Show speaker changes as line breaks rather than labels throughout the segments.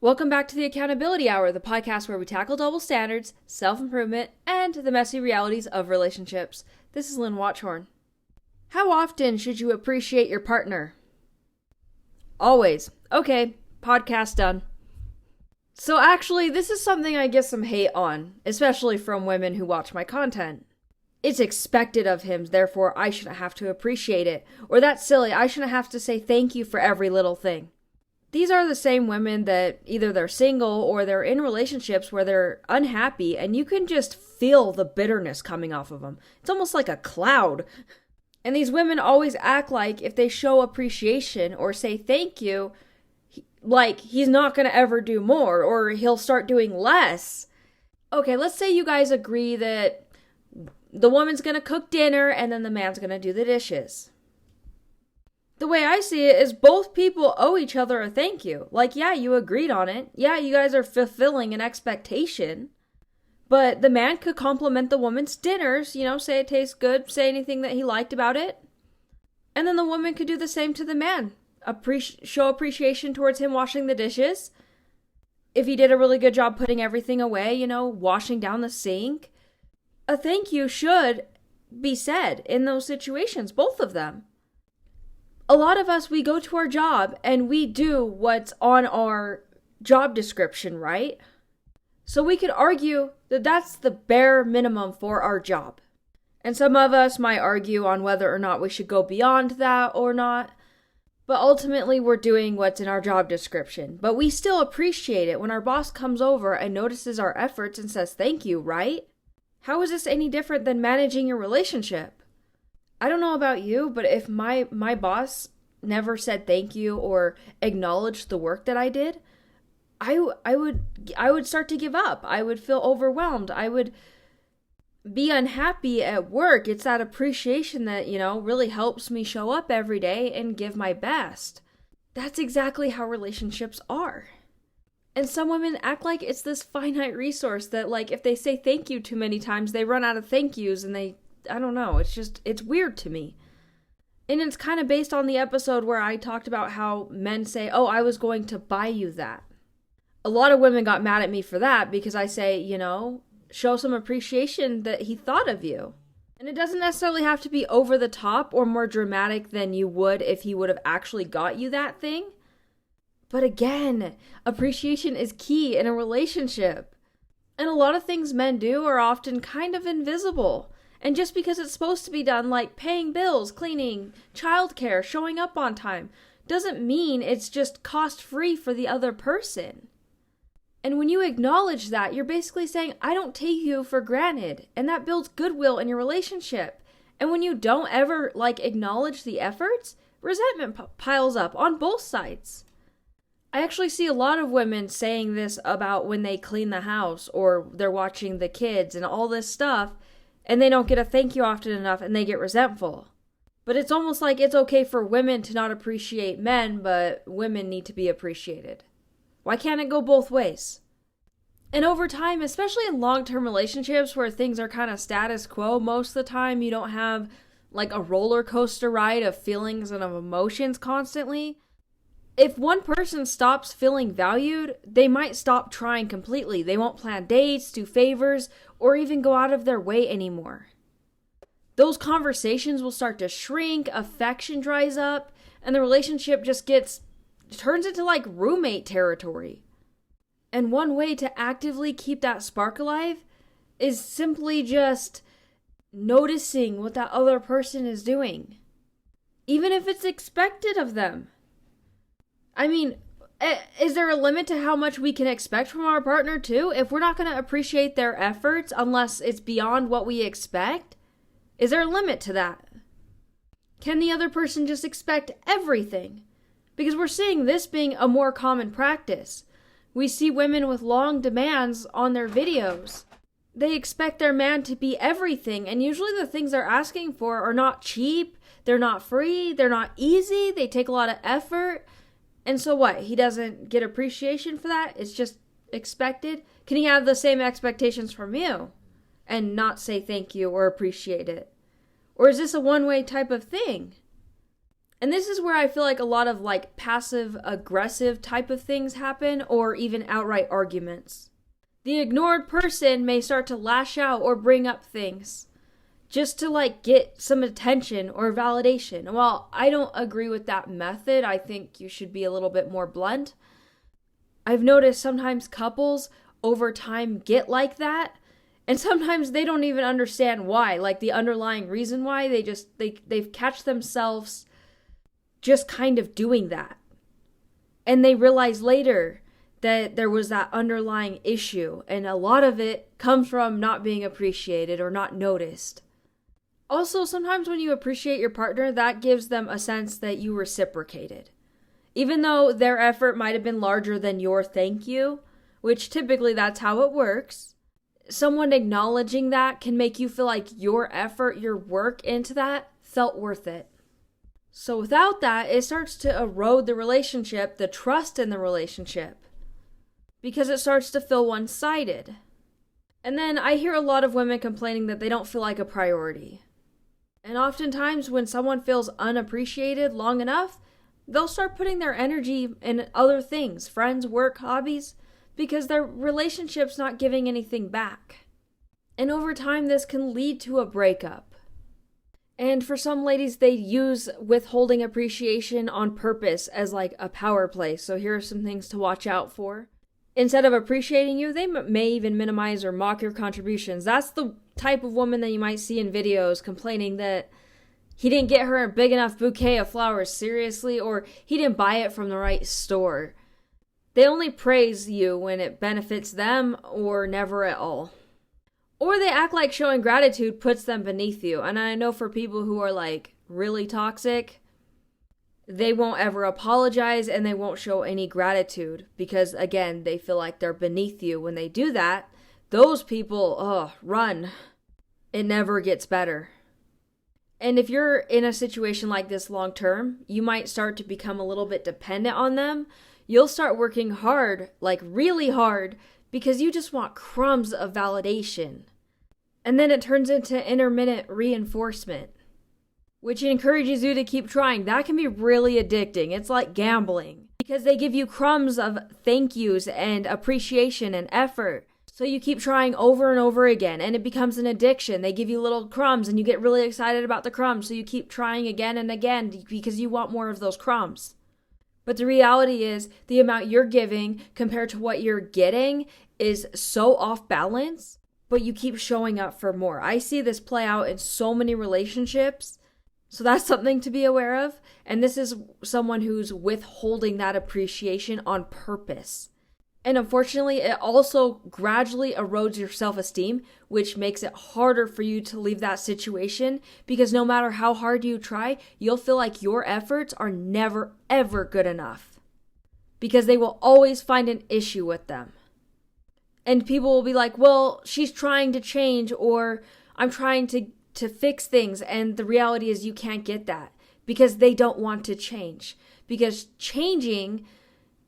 Welcome back to the Accountability Hour, the podcast where we tackle double standards, self-improvement, and the messy realities of relationships. This is Lynn Watchhorn. How often should you appreciate your partner? Always. Okay, podcast done. So actually, this is something I get some hate on, especially from women who watch my content. It's expected of him, therefore I shouldn't have to appreciate it. Or that's silly, I shouldn't have to say thank you for every little thing. These are the same women that either they're single or they're in relationships where they're unhappy and you can just feel the bitterness coming off of them. It's almost like a cloud. And these women always act like if they show appreciation or say thank you, like he's not going to ever do more or he'll start doing less. Okay, let's say you guys agree that the woman's going to cook dinner and then the man's going to do the dishes. The way I see it is both people owe each other a thank you. Like, yeah, you agreed on it. Yeah, you guys are fulfilling an expectation. But the man could compliment the woman's dinners, say it tastes good, say anything that he liked about it. And then the woman could do the same to the man. Show appreciation towards him washing the dishes. If he did a really good job putting everything away, washing down the sink. A thank you should be said in those situations, both of them. A lot of us, we go to our job and we do what's on our job description, right? So we could argue that that's the bare minimum for our job. And some of us might argue on whether or not we should go beyond that or not. But ultimately, we're doing what's in our job description. But we still appreciate it when our boss comes over and notices our efforts and says thank you, right? How is this any different than managing your relationship? I don't know about you, but if my boss never said thank you or acknowledged the work that I did, I would start to give up. I would feel overwhelmed. I would be unhappy at work. It's that appreciation that, really helps me show up every day and give my best. That's exactly how relationships are. And some women act like it's this finite resource that, like, if they say thank you too many times, they run out of thank yous and I don't know, it's weird to me. And it's kind of based on the episode where I talked about how men say, oh, I was going to buy you that. A lot of women got mad at me for that because I say, show some appreciation that he thought of you. And it doesn't necessarily have to be over the top or more dramatic than you would if he would have actually got you that thing. But again, appreciation is key in a relationship. And a lot of things men do are often kind of invisible. And just because it's supposed to be done, like paying bills, cleaning, childcare, showing up on time, doesn't mean it's just cost-free for the other person. And when you acknowledge that, you're basically saying, I don't take you for granted. And that builds goodwill in your relationship. And when you don't ever, acknowledge the efforts, resentment piles up on both sides. I actually see a lot of women saying this about when they clean the house or they're watching the kids and all this stuff. And they don't get a thank you often enough and they get resentful. But it's almost like it's okay for women to not appreciate men, but women need to be appreciated. Why can't it go both ways? And over time, especially in long-term relationships where things are kind of status quo, most of the time you don't have a roller coaster ride of feelings and of emotions constantly. If one person stops feeling valued, they might stop trying completely. They won't plan dates, do favors, or even go out of their way anymore. Those conversations will start to shrink, affection dries up, and the relationship just turns into roommate territory. And one way to actively keep that spark alive is simply just noticing what that other person is doing. Even if it's expected of them. I mean, is there a limit to how much we can expect from our partner too? If we're not going to appreciate their efforts unless it's beyond what we expect, is there a limit to that? Can the other person just expect everything? Because we're seeing this being a more common practice. We see women with long demands on their videos. They expect their man to be everything, and usually the things they're asking for are not cheap, they're not free, they're not easy, they take a lot of effort. And so what? He doesn't get appreciation for that? It's just expected? Can he have the same expectations from you and not say thank you or appreciate it? Or is this a one-way type of thing? And this is where I feel like a lot of like passive aggressive type of things happen, or even outright arguments. The ignored person may start to lash out or bring up things just to like get some attention or validation. While I don't agree with that method, I think you should be a little bit more blunt. I've noticed sometimes couples over time get like that, and sometimes they don't even understand why, like the underlying reason why. They catch themselves just kind of doing that. And they realize later that there was that underlying issue, and a lot of it comes from not being appreciated or not noticed. Also, sometimes when you appreciate your partner, that gives them a sense that you reciprocated. Even though their effort might have been larger than your thank you, which typically that's how it works, someone acknowledging that can make you feel like your effort, your work into that felt worth it. So without that, it starts to erode the relationship, the trust in the relationship, because it starts to feel one-sided. And then I hear a lot of women complaining that they don't feel like a priority. And oftentimes when someone feels unappreciated long enough, they'll start putting their energy in other things, friends, work, hobbies, because their relationship's not giving anything back. And over time, this can lead to a breakup. And for some ladies, they use withholding appreciation on purpose as like a power play. So here are some things to watch out for. Instead of appreciating you, they may even minimize or mock your contributions. That's the type of woman that you might see in videos complaining that he didn't get her a big enough bouquet of flowers, seriously, or he didn't buy it from the right store. They only praise you when it benefits them or never at all. Or they act like showing gratitude puts them beneath you. And I know for people who are like really toxic, they won't ever apologize and they won't show any gratitude because, again, they feel like they're beneath you. When they do that, those people, run. It never gets better. And if you're in a situation like this long term, you might start to become a little bit dependent on them. You'll start working hard, like really hard, because you just want crumbs of validation. And then it turns into intermittent reinforcement, which encourages you to keep trying. That can be really addicting. It's like gambling because they give you crumbs of thank yous and appreciation and effort. So you keep trying over and over again and it becomes an addiction. They give you little crumbs and you get really excited about the crumbs. So you keep trying again and again because you want more of those crumbs. But the reality is the amount you're giving compared to what you're getting is so off balance, but you keep showing up for more. I see this play out in so many relationships. So that's something to be aware of. And this is someone who's withholding that appreciation on purpose. And unfortunately, it also gradually erodes your self-esteem, which makes it harder for you to leave that situation because no matter how hard you try, you'll feel like your efforts are never, ever good enough because they will always find an issue with them. And people will be like, well, she's trying to change or I'm trying to fix things. And the reality is you can't get that because they don't want to change because changing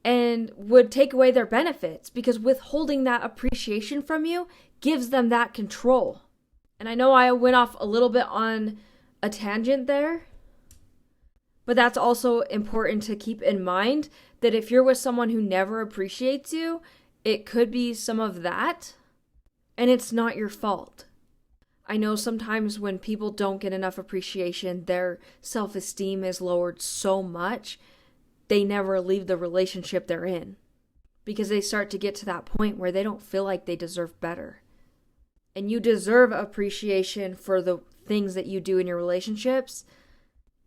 and would take away their benefits because withholding that appreciation from you gives them that control. And I know I went off a little bit on a tangent there, but that's also important to keep in mind that if you're with someone who never appreciates you, it could be some of that, and it's not your fault. I know sometimes when people don't get enough appreciation, their self-esteem is lowered so much they never leave the relationship they're in because they start to get to that point where they don't feel like they deserve better. And you deserve appreciation for the things that you do in your relationships.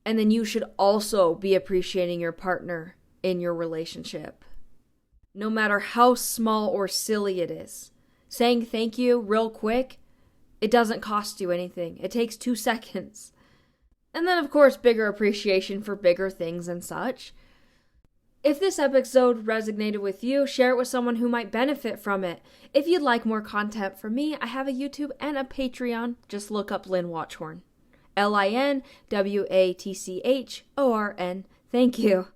And then you should also be appreciating your partner in your relationship, no matter how small or silly it is. Saying thank you real quick, it doesn't cost you anything. It takes 2 seconds. And then, of course, bigger appreciation for bigger things and such. If this episode resonated with you, share it with someone who might benefit from it. If you'd like more content from me, I have a YouTube and a Patreon. Just look up Lynn Watchhorn. LINWATCHORN. Thank you.